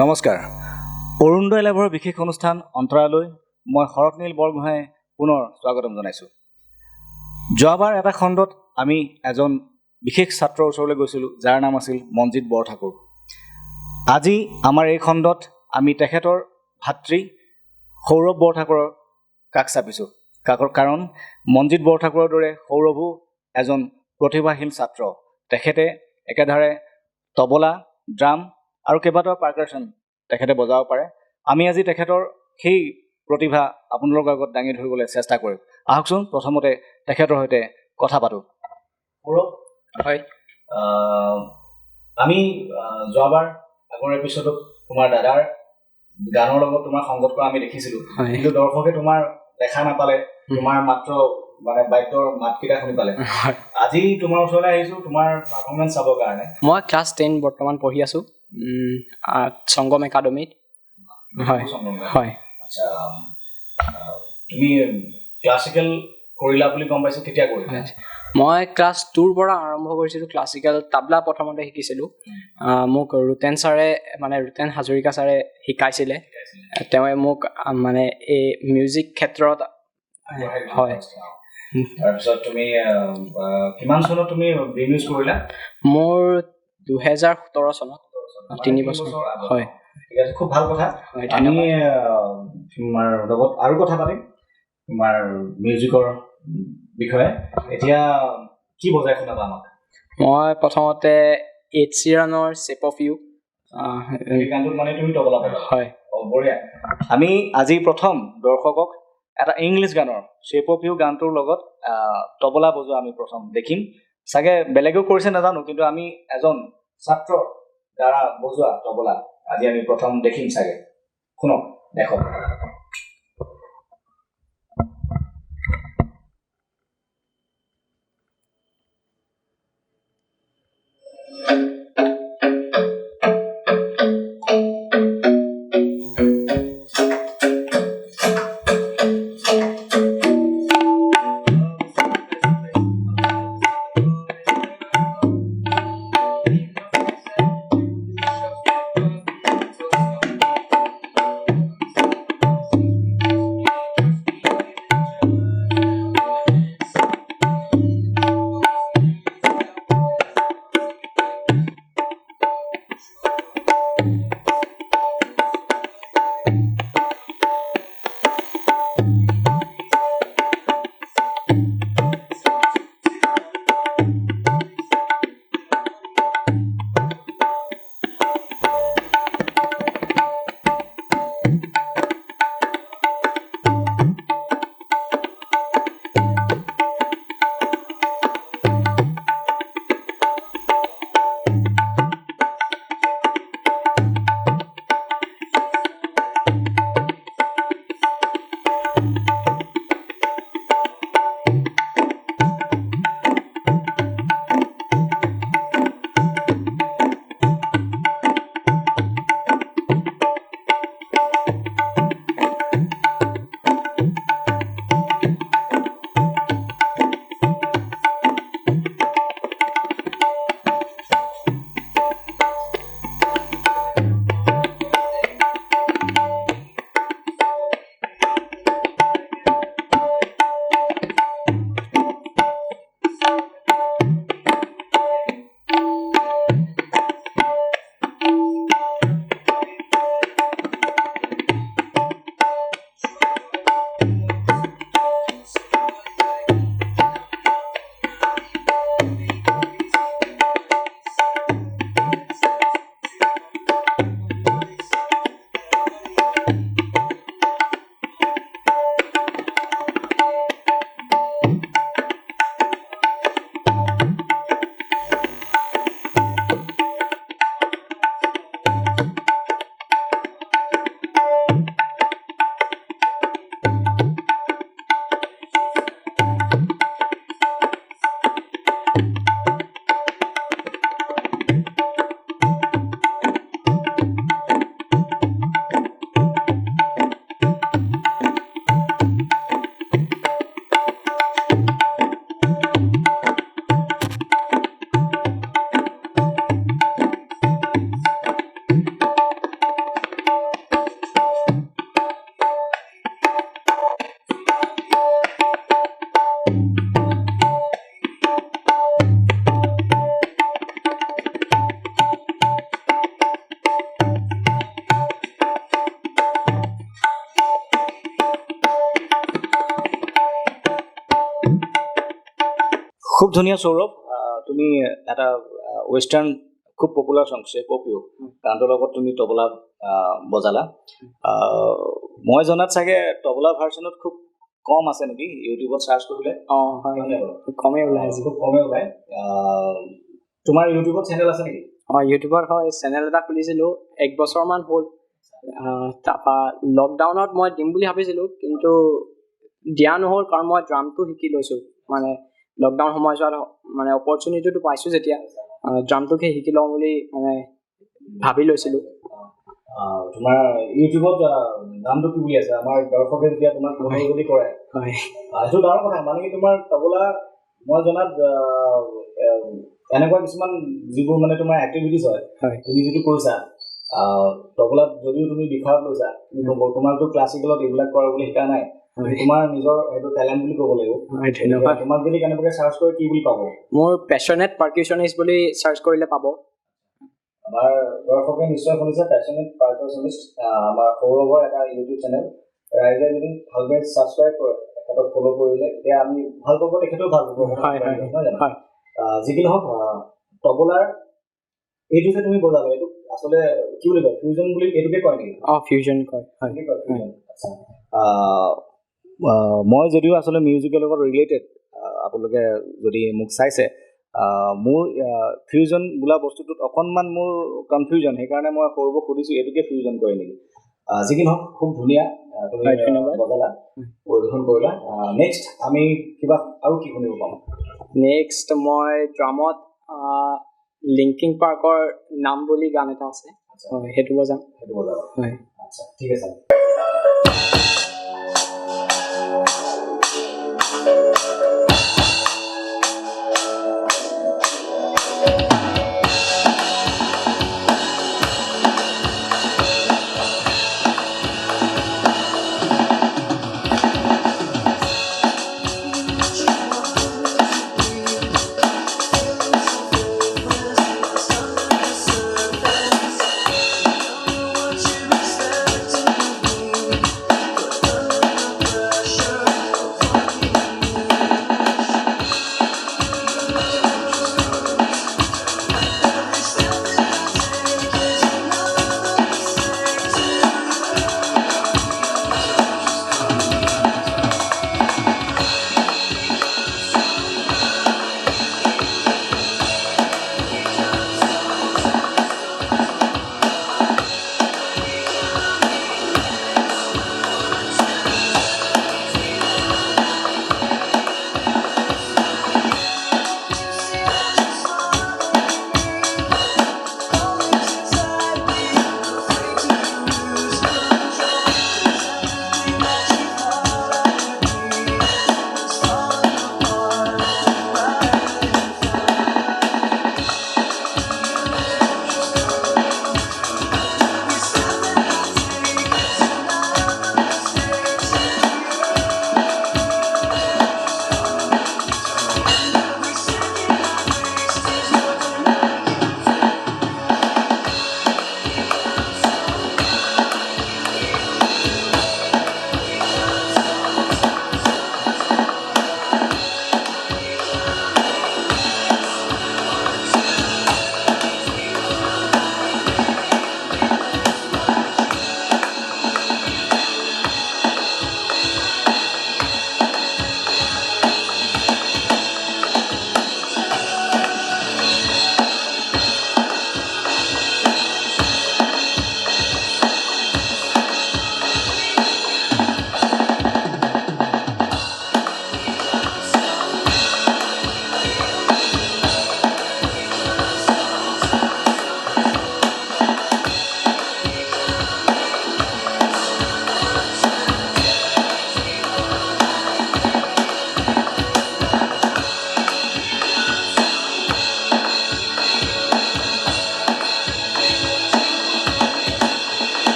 নমস্কাৰ। অৰুণোদয় লাভৰ বিশেষ অনুষ্ঠান অন্তৰালৈ মই শৰৎনীল বৰগোহাঁয়ে পুনৰ স্বাগতম জনাইছোঁ। যোৱাবাৰ এটা খণ্ডত আমি এজন বিশেষ ছাত্ৰৰ ওচৰলৈ গৈছিলোঁ, যাৰ নাম আছিল মনজিত বৰঠাকুৰ। আজি আমাৰ এই খণ্ডত আমি তেখেতৰ ভাতৃ সৌৰভ বৰঠাকুৰৰ কাষ চাপিছোঁ। কাৰণ মনজিত বৰঠাকুৰৰ দৰে সৌৰভো এজন প্ৰতিভাশীল ছাত্ৰ। তেখেতে একেধাৰে তবলা, ড্ৰাম আৰু কেইবাটাও পাৰ্কাছন তেখেতে বজাব পাৰে। আমি আজি তেখেতৰ সেই প্ৰতিভা আপোনালোকৰ আগত দাঙি ধৰিবলৈ চেষ্টা কৰিম। আহকচোন প্ৰথমতে তেখেতৰ সৈতে কথা পাতোঁ। সৌৰভ, হয়, আমি যোৱাবাৰ আগৰ এপিছডত তোমাৰ দাদাৰ গানৰ লগত তোমাৰ সংগত কৰা আমি দেখিছিলোঁ, কিন্তু দৰ্শকে তোমাৰ দেখা নাপালে, তোমাৰ মাত্ৰ মানে বাদ্যৰ মাতকেইটা শুনি পালে। আজি তোমাৰ ওচৰলৈ আহিছোঁ তোমাৰ পাৰফৰ্মেঞ্চ চাবৰ কাৰণে। মই ক্লাছ 10 বৰ্তমান পঢ়ি আছোঁ সংগম একাডেমীত। হয়, আচ্ছা, তুমি ক্লাছিকেল কৰিলা বুলি গম পাইছোঁ, কেতিয়া কৰিলা? মই ক্লাছ 2ৰ পৰা আৰম্ভ কৰিছিলোঁ ক্লাছিকেল। তাবলা প্ৰথমতে শিকিছিলোঁ। মোক ৰুতেন হাজৰিকা ছাৰে শিকাইছিলে। তেওঁ মোক মানে এই মিউজিক ক্ষেত্ৰত হয়। তাৰপিছত তুমি কিমান চনত তুমি বিনিয়োগ কৰিলা? মোৰ 2017 চনত, 3 বছৰ। হয়, ঠিক আছে, খুব ভাল কথা। আমি তোমাৰ লগত আৰু কথা পাতিম তোমাৰ মিউজিকৰ বিষয়ে। এতিয়া কি বজাই শুনাবা আমাক? মই প্ৰথমতে এড শ্বিৰানৰ শ্বেপ অফ ইউ। এই গানটোত মানে তুমি তবলা বজোৱা? হয়। বঢ়িয়া। আমি আজি প্ৰথম দৰ্শকক এটা ইংলিছ গানৰ শ্বেপ অফ ইউ গানটোৰ লগত তবলা বজোৱা আমি প্ৰথম দেখিম। চাগে বেলেগেও কৰিছে নাজানো, কিন্তু আমি এজন ছাত্ৰৰ দ্বাৰা বজোৱা তবলা আজি আমি প্ৰথম দেখিম চাগে। শুনক, দেখক। খুব ধুনীয়া সৌৰভ তুমি এটা ৱেষ্টাৰ্ণ খুব পপুলাৰ চং শ্বেপ অফ ইউ গানটোৰ লগত তুমি তবলা বজালা মই জনাত চাগে তবলা ভাৰ্চনত খুব কম আছে নেকি ইউটিউবত চাৰ্চ কৰিলে হয় কমেই ওলাই আজি খুব কমেই ওলাই তোমাৰ ইউটিউবত চেনেল আছে নেকি ইউটিউবত হয় চেনেল এটা খুলিছিলোঁ 1 বছৰমান হ'ল তাৰপৰা লকডাউনত মই দিম বুলি ভাবিছিলোঁ কিন্তু দিয়া নহ'ল কাৰণ মই ড্ৰামটো শিকি লৈছোঁ মানে লকডাউন সময়ছোৱাত মানে অপৰচুনিটিটো পাইছোঁ যেতিয়া ড্ৰামটোকে শিকি লওঁ বুলি মানে ভাবি লৈছিলোঁ তোমাৰ ইউটিউবত নামটো কি বুলি আছে আমাৰ দৰ্শকে যেতিয়া তোমাক ফ'ল' যদি কৰে হয় এইটো ডাঙৰ কথা মানে কি তোমাৰ তবলা মই জনাত এনেকুৱা কিছুমান যিবোৰ মানে তোমাৰ এক্টিভিটিজ হয় তুমি যিটো কৰিছা তবলাত যদিও তুমি বিষয়ত লৈছা তোমাকতো ক্লাছিকেলত এইবিলাক কৰা বুলি শিকা নাই তোমাৰ নিজৰ এইটো টেলেণ্ট বুলি ক'ব লাগিব ধন্যবাদ তোমাক যদি কেনেবাকৈ চাৰ্চ কৰে কি বুলি পাব মোৰ পেছনেট পাৰ্কিউশ্যনিষ্ট বুলি চাৰ্চ কৰিলে পাব আমাৰ দৰ্শকে নিশ্চয় শুনিছে পেছনেট পাৰ্কিউশ্যনিষ্ট আমাৰ সৌৰভৰ এটা ইউটিউব চেনেল ৰাইজে যদি ভালকৈ ছাবস্ক্ৰাইব কৰে তেখেতক ফ'ল' কৰিলে তেতিয়া আমি ভাল পাব তেখেতেও ভাল পাব নহয় জানো যি কি নহওক তবলাৰ এইটো যে তুমি বজালা এইটো আচলতে কি বুলি কয় ফিউজন বুলি এইটোকে কয় নেকি ফিউজন কয় আচ্ছা মই যদিও আচলতে মিউজিকৰ লগত ৰিলেটেড আপোনালোকে যদি মোক চাইছে মোৰ ফিউজন বোলা বস্তুটোত অকণমান মোৰ কনফিউজন সেইকাৰণে মই সৌৰভক সুধিছোঁ এইটোকে ফিউজন কৰে নেকি যি কি নহওক খুব ধুনীয়া তুমি বজালা পৰিৱেশন কৰিলা নেক্সট আমি কিবা আৰু কি শুনিব পাম নেক্সট মই ড্ৰামত লিংকিং পাৰ্কৰ নাম বুলি গান এটা আছে সেইটো বজাম হয় আচ্ছা ঠিক আছে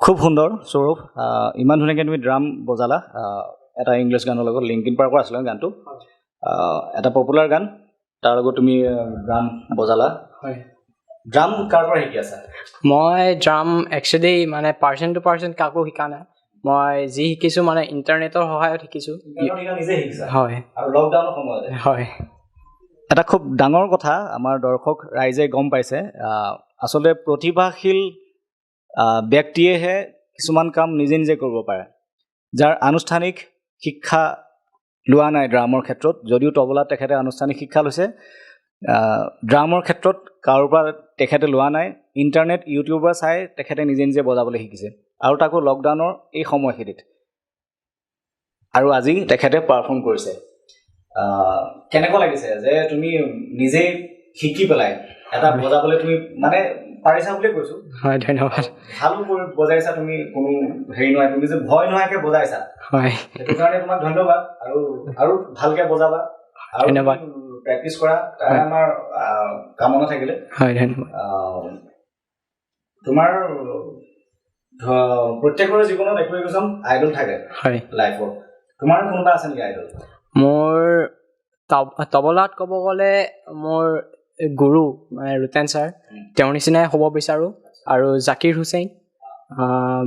খুব সুন্দৰ সৌৰভ ইমান ধুনীয়াকৈ তুমি ড্ৰাম বজালা এটা ইংলিছ গানৰ লগত লিংকিন পাৰ্কৰ আছিলে গানটো এটা পপুলাৰ গান তাৰ লগত তুমি ড্ৰাম বজালা ড্ৰাম কাৰ পৰা শিকি আছা? মই ড্ৰাম একচুৱেলি মানে পাৰ্চন টু পাৰ্চন কাকো শিকা নাই মই যি শিকিছোঁ মানে ইণ্টাৰনেটৰ সহায়ত শিকিছোঁ নিজে শিকিছা হয় আৰু লকডাউনৰ সময়তে হয় এটা খুব ডাঙৰ কথা আমাৰ দৰ্শক ৰাইজে গম পাইছে আচলতে প্ৰতিভাশীল ব্যক্তিয়েহে কিছুমান কাম নিজে নিজে কৰিব পাৰে যাৰ আনুষ্ঠানিক শিক্ষা লোৱা নাই ড্ৰামৰ ক্ষেত্ৰত যদিও তবলাত তেখেতে আনুষ্ঠানিক শিক্ষা লৈছে ড্ৰামৰ ক্ষেত্ৰত কাৰোবাৰ তেখেতে লোৱা নাই ইণ্টাৰনেট ইউটিউবৰ চাই তেখেতে নিজে নিজে বজাবলৈ শিকিছে আৰু তাকো লকডাউনৰ এই সময়খিনিত আৰু আজি তেখেতে পাৰফৰ্ম কৰিছে কেনেকুৱা লাগিছে যে তুমি নিজে শিকি পেলাই এটা বজাবলৈ তুমি মানে পাৰিছা বুলি কৈছোঁ হয় ধন্যবাদ ভাল কৰি বজাইছা তুমি কোনো হেৰি নহয় তুমি যে ভয় নোহোৱাকৈ বজাইছা হয় সেইটো কাৰণে তোমাক ধন্যবাদ আৰু ভালকৈ বজাবা আৰু ধন্যবাদ প্ৰেক্টিছ কৰা তাৰে আমাৰ কামনা থাকিলে হয় ধন্যবাদ তোমাৰ প্ৰত্যেকৰে জীৱনত একো একোজন আইডল থাকে হয় লাইফত তোমাৰ কোনোবা আছে নেকি আইডল মোৰ তবলাত ক'ব গ'লে মোৰ গুৰু মানে ৰুতেন ছাৰ তেওঁৰ নিচিনাই হ'ব বিচাৰোঁ আৰু জাকিৰ হুছেইন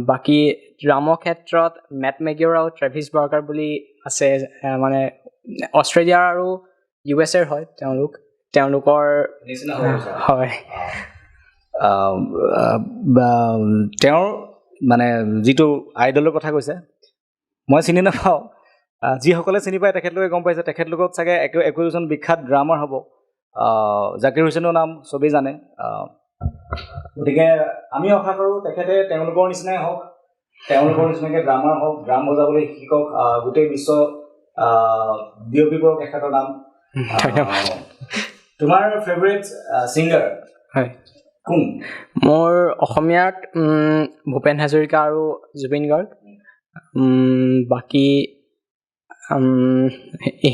বাকী ড্ৰামৰ ক্ষেত্ৰত মেট মেগিঅৰ আৰু ট্ৰেভিছ বাৰ্কাৰ বুলি আছে মানে অষ্ট্ৰেলিয়াৰ আৰু USA হয় তেওঁলোকৰ নিচিনা হয় তেওঁৰ মানে যিটো আইডলৰ কথা কৈছে মই চিনি নাপাওঁ যিসকলে চিনি পায় তেখেতলোকে গম পাইছে তেখেতলোকক চাগে একোজন বিখ্যাত ড্ৰামাৰ হ'ব জাকিৰ হুছেইনৰ নাম চবেই জানে গতিকে আমি আশা কৰোঁ তেখেতে তেওঁলোকৰ নিচিনাই হওক তেওঁলোকৰ নিচিনাকৈ ড্ৰামাৰ হওক ড্ৰাম বজাবলৈ শিকক গোটেই বিশ্ব বিয়পিব তেখেতৰ নাম তোমাৰ ফেভৰেট ছিংগাৰ হয় কোন মোৰ অসমীয়াত ভূপেন হাজৰিকা আৰু জুবিন গাৰ্গ বাকী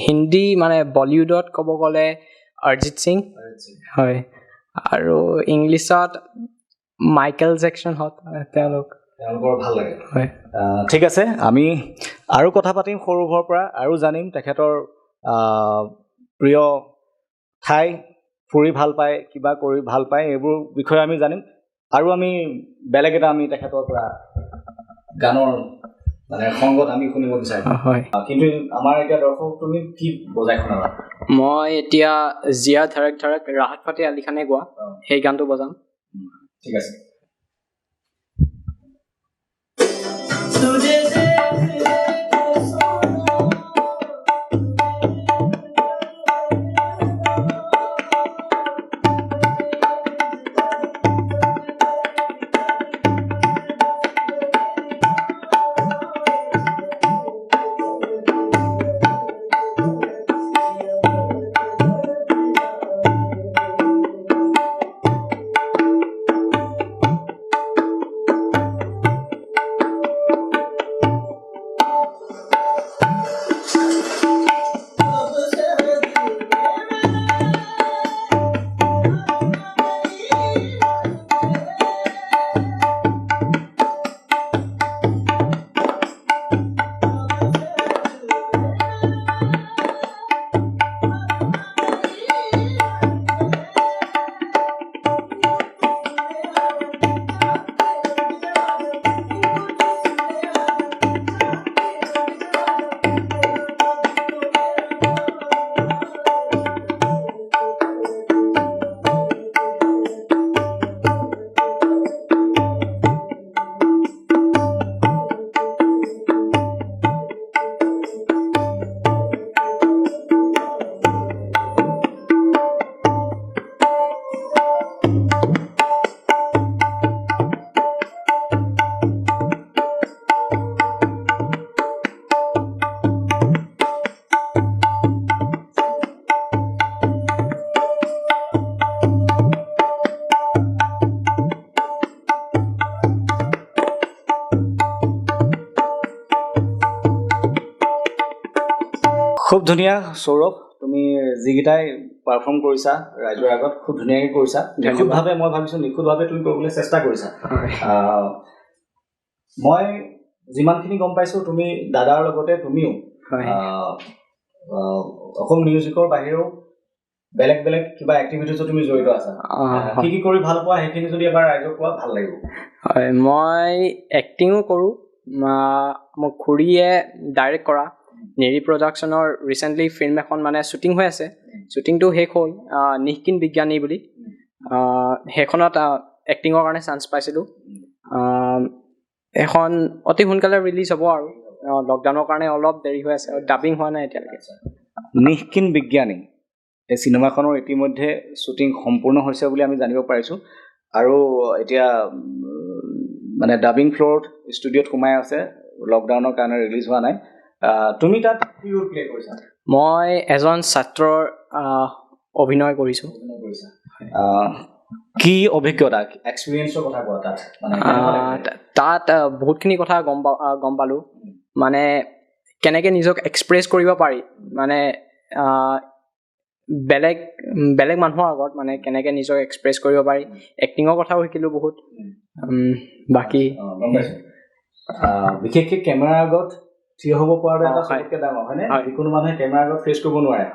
হিন্দী মানে বলিউডত ক'ব গ'লে অৰিজিত সিং হয় আৰু ইংলিছত মাইকেল জেকচন হওক তেওঁলোকৰ ভাল লাগে হয় ঠিক আছে আমি আৰু কথা পাতিম সৰু ঘৰৰ পৰা আৰু জানিম তেখেতৰ প্ৰিয় ঠাই ফুৰি ভাল পায় কিবা কৰি ভাল পায় এইবোৰ বিষয়ে আমি জানিম আৰু আমি বেলেগ এটা আমি তেখেতৰ পৰা গানৰ মানে সংগত আমি শুনিব বিচাৰিম হয় কিন্তু আমাৰ এতিয়া দৰ্শক তুমি কি বজাই শুনাবা মই এতিয়া জিয়া ধৰক ধৰক ৰাহাত ফাতে আলি খানে গোৱা সেই গানটো বজাম ঠিক আছে খুব ধুনীয়া সৌৰভ তুমি যিকেইটাই পাৰফৰ্ম কৰিছা ৰাইজৰ আগত খুব ধুনীয়াকৈ কৰিছা নিখুঁতভাৱে মই ভাবিছোঁ নিখুঁতভাৱে তুমি কৰিবলৈ চেষ্টা কৰিছা মই যিমানখিনি গম পাইছোঁ তুমি দাদাৰ লগতে তুমিও অকল মিউজিকৰ বাহিৰেও বেলেগ বেলেগ কিবা এক্টিভিটিছত তুমি জড়িত আছা কি কি কৰি ভাল পোৱা সেইখিনি যদি এবাৰ ৰাইজক কোৱা ভাল লাগিব হয় মই এক্টিঙো কৰোঁ মোক খুৰীয়ে ডাইৰেক্ট কৰা নেৰি প্ৰডাকশ্যনৰ ৰিচেণ্টলি ফিল্ম এখন মানে শ্বুটিং হৈ আছে শ্বুটিংটো শেষ হ'ল নিষ্কিন বিজ্ঞানী বুলি সেইখনত এক্টিঙৰ কাৰণে চান্স পাইছিলোঁ এখন অতি সোনকালে ৰিলিজ হ'ব আৰু লকডাউনৰ কাৰণে অলপ দেৰি হৈ আছে ডাবিং হোৱা নাই এতিয়ালৈকে নিষ্কিন বিজ্ঞানী এই চিনেমাখনৰ ইতিমধ্যে শ্বুটিং সম্পূৰ্ণ হৈছে বুলি আমি জানিব পাৰিছোঁ আৰু এতিয়া মানে ডাবিং ফ্ল'ৰত ষ্টুডিঅ'ত সোমাই আছে লকডাউনৰ কাৰণে ৰিলিজ হোৱা নাই তুমি তাত কি ৰোল প্লে কৰিছা মই এজন ছাত্ৰৰ অভিনয় কৰিছোঁ কি অভিজ্ঞতা এক্সপিৰিয়েঞ্চৰ কথা কোৱা তাত বহুতখিনি কথা গম পালোঁ মানে কেনেকৈ নিজক এক্সপ্ৰেছ কৰিব পাৰি মানে বেলেগ বেলেগ মানুহৰ আগত মানে কেনেকৈ নিজক এক্সপ্ৰেছ কৰিব পাৰি এক্টিঙৰ কথাও শিকিলোঁ বহুত বাকী বিশেষকৈ কেমেৰাৰ আগত থিয় হ'ব পৰাটো এটা চবতকৈ ডাঙৰ হয়নে যিকোনো মানুহে কেমেৰাৰ আগত ফেচ কৰিব নোৱাৰে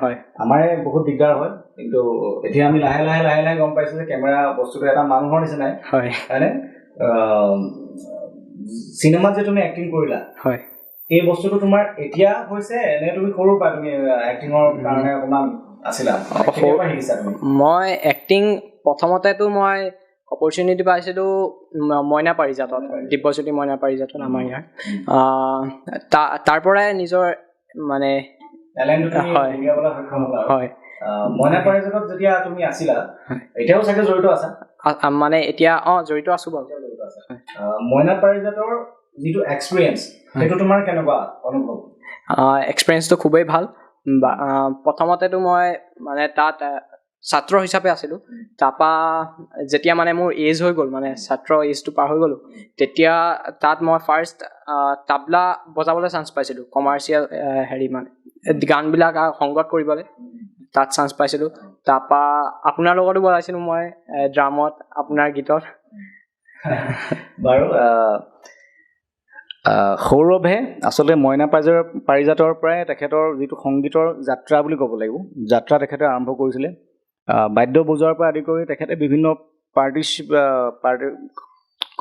আমাৰে বহুত দিগদাৰ হয় কিন্তু এতিয়া আমি লাহে লাহে গম পাইছোঁ যে কেমেৰা বস্তুটো এটা মানুহৰ নিচিনাই হয়নে চিনেমাত যে তুমি এক্টিং কৰিলা হয় এই বস্তুটো তোমাৰ এতিয়া হৈছে নে তুমি সৰুৰ পৰা তুমি এক্টিঙৰ কাৰণে অকণমান আছিলা মই এক্টিং প্ৰথমতেতো মই অপৰচুনিটি পাইছিলোঁ মইনা পাৰিজাতত দিব্যজ্যোতি মইনা পাৰিজাতত আমাৰ ইয়াৰ তাৰ পৰাই নিজৰ মানে হয় মইনা পাৰিজাতত যেতিয়া তুমি আছিলা এতিয়াও চাগে জড়িত আছা মানে এতিয়া জড়িত আছোঁ বাৰু মইনা পাৰিজাতৰ যিটো এক্সপিৰিয়েঞ্চ সেইটো তোমাৰ কেনেকুৱা অনুভৱ এক্সপিৰিয়েঞ্চটো খুবেই ভাল প্ৰথমতেতো মই মানে তাত ছাত্ৰ হিচাপে আছিলোঁ তাৰপৰা যেতিয়া মানে মোৰ এজ হৈ গ'ল মানে ছাত্ৰ এজটো পাৰ হৈ গ'লোঁ তেতিয়া তাত মই ফাৰ্ষ্ট তাবলা বজাবলৈ চান্স পাইছিলোঁ কমাৰ্চিয়েল হেৰি মানে গানবিলাক সংগত কৰিবলৈ তাত চান্স পাইছিলোঁ তাৰপৰা আপোনাৰ লগতো বজাইছিলোঁ মই ড্ৰামত আপোনাৰ গীতত বাৰু সৌৰভে আচলতে মইনা পাৰিজাতৰ পৰাই তেখেতৰ যিটো সংগীতৰ যাত্ৰা বুলি ক'ব লাগিব যাত্ৰা তেখেতে আৰম্ভ কৰিছিলে বাদ্য বজোৱাৰ পৰা আদি কৰি তেখেতে বিভিন্ন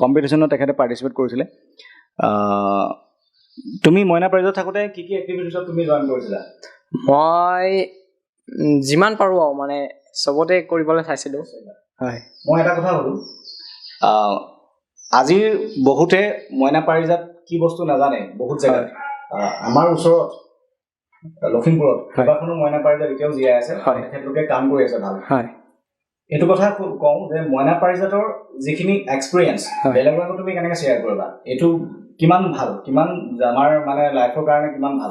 কম্পিটিশ্যনত তেখেতে পাৰ্টিচিপেট কৰিছিলে তুমি মইনা পাৰিজাত থাকোঁতে কি কি এক্টিভিটিছত তুমি জইন কৰিছিলা মই যিমান পাৰোঁ আৰু মানে চবতে কৰিবলৈ চাইছিলোঁ হয় মই এটা কথা সুধোঁ আজিৰ বহুতে মইনা পাৰিজাত কি বস্তু নাজানে বহুত জেগাত আমাৰ ওচৰত লখিমপুৰত কেইবাখনো মইনা পাৰিজাত এতিয়াও জীয়াই আছে তেখেতলোকে কাম কৰি আছে ভাল এইটো কথা কওঁ যে মইনা পাৰিজাতৰ যিখিনি এক্সপিৰিয়েঞ্চ বেলেগৰ লগত তুমি কেনেকৈ শ্বেয়াৰ কৰিবা এইটো কিমান ভাল কিমান আমাৰ মানে লাইফৰ কাৰণে কিমান ভাল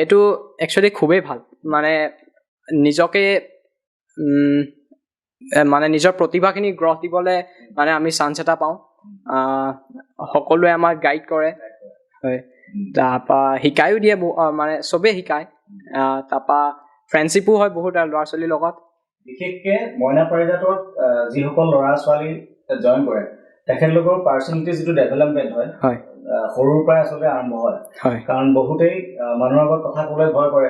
এইটো একচুৱেলি খুবেই ভাল মানে নিজকে মানে নিজৰ প্ৰতিভাখিনি গঢ় দিবলৈ মানে আমি চান্স এটা পাওঁ সকলোৱে আমাক গাইড কৰে হয় তাৰপৰা শিকায়ো দিয়ে মানে চবেই শিকায় তাৰপৰা ফ্ৰেণ্ডশ্বিপো হয় বহুত ল'ৰা ছোৱালীৰ লগত বিশেষকৈ মইনা পাৰিজাতত যিসকল ল'ৰা ছোৱালী জইন কৰে তেখেতলোকৰ পাৰ্চনেলিটি যিটো ডেভেলপমেণ্ট হয় সৰুৰ পৰাই আচলতে আৰম্ভ হয় কাৰণ বহুতেই মানুহৰ আগত কথা ক'বলৈ ভয় কৰে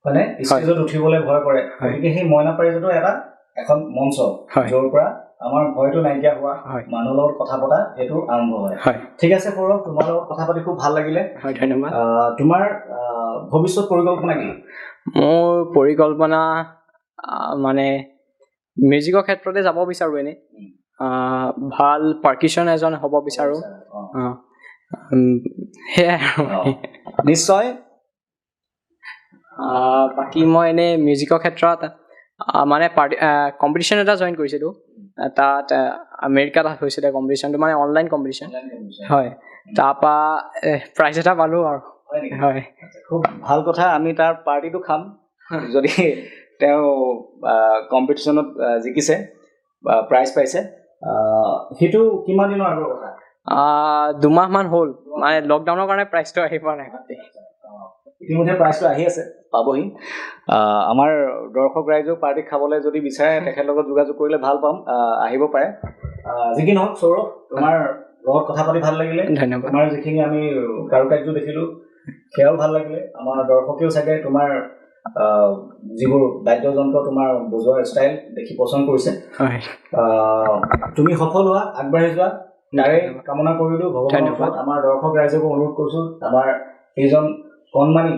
হয়নে ষ্টেজত উঠিবলৈ ভয় কৰে গতিকে সেই মইনা পাৰিজাতৰ এটা এখন মঞ্চ য'ৰ পৰা আমাৰ ভয়টো নাইকিয়া হোৱা মানুহৰ লগত কথা পতা সেইটো আৰম্ভ হয় ঠিক আছে সৌৰভ তোমাৰ লগত কথা পাতি খুব ভাল লাগিলে ধন্যবাদ তোমাৰ ভৱিষ্যত পৰিকল্পনা কি মোৰ পৰিকল্পনা মানে মিউজিকৰ ক্ষেত্ৰতে যাব বিচাৰোঁ এনেই ভাল পাৰ্কিশ্যন এজন হ'ব বিচাৰোঁ সেয়াই আৰু নিশ্চয় বাকী মই এনেই মিউজিকৰ ক্ষেত্ৰত মানে কম্পিটিশ্যন এটা জইন কৰিছিলোঁ তাত আমেৰিকাত হৈছিলে কম্পিটিশ্যনটো মানে অনলাইন কম্পিটিশ্যন হয় তাৰপৰা প্ৰাইজ এটা পালোঁ আৰু হয় খুব ভাল কথা আমি তাৰ পাৰ্টিটো খাম যদি তেওঁ কম্পিটিশ্যনত জিকিছে বা প্ৰাইজ পাইছে সেইটো কিমান দিনৰ আগৰ কথা 2 মাহমান হ'ল মানে লকডাউনৰ কাৰণে প্ৰাইজটো আহি পোৱা নাই ইতিমধ্যে প্ৰাইজটো আহি আছে পাবহি আমাৰ দৰ্শক ৰাইজেও পাৰ্টি খাবলৈ যদি বিচাৰে তেখেতৰ লগত যোগাযোগ কৰিলে ভাল পাম আহিব পাৰে যি কি নহওক সৌৰভ তোমাৰ লগত কথা পাতি ভাল লাগিলে ধন্যবাদ তোমাৰ যিখিনি আমি কাৰুকাৰ্য দেখিলোঁ সেয়াও ভাল লাগিলে আমাৰ দৰ্শকেও চাগে তোমাৰ যিবোৰ বাদ্যযন্ত্ৰ তোমাৰ বজোৱাৰ ষ্টাইল দেখি পচন্দ কৰিছে হয় তুমি সফল হোৱা আগবাঢ়ি যোৱা তাৰে কামনা কৰিলোঁ ভগৱানৰ ধন্যবাদ। ওচৰত আমাৰ দৰ্শক ৰাইজকো অনুৰোধ কৰিছোঁ আমাৰ এইজন কণমানি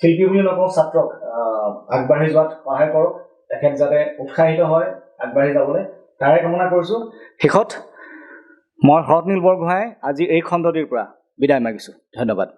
শিল্পী বুলি নকওঁ ছাত্ৰক আগবাঢ়ি যোৱাত সহায় কৰক তেখেত যাতে উৎসাহিত হয় আগবাঢ়ি যাবলৈ তাৰে কামনা কৰিছোঁ শেষত মই শৰৎ নীল বৰগোহাঁই আজি এই খণ্ডটিৰ পৰা বিদায় মাগিছোঁ ধন্যবাদ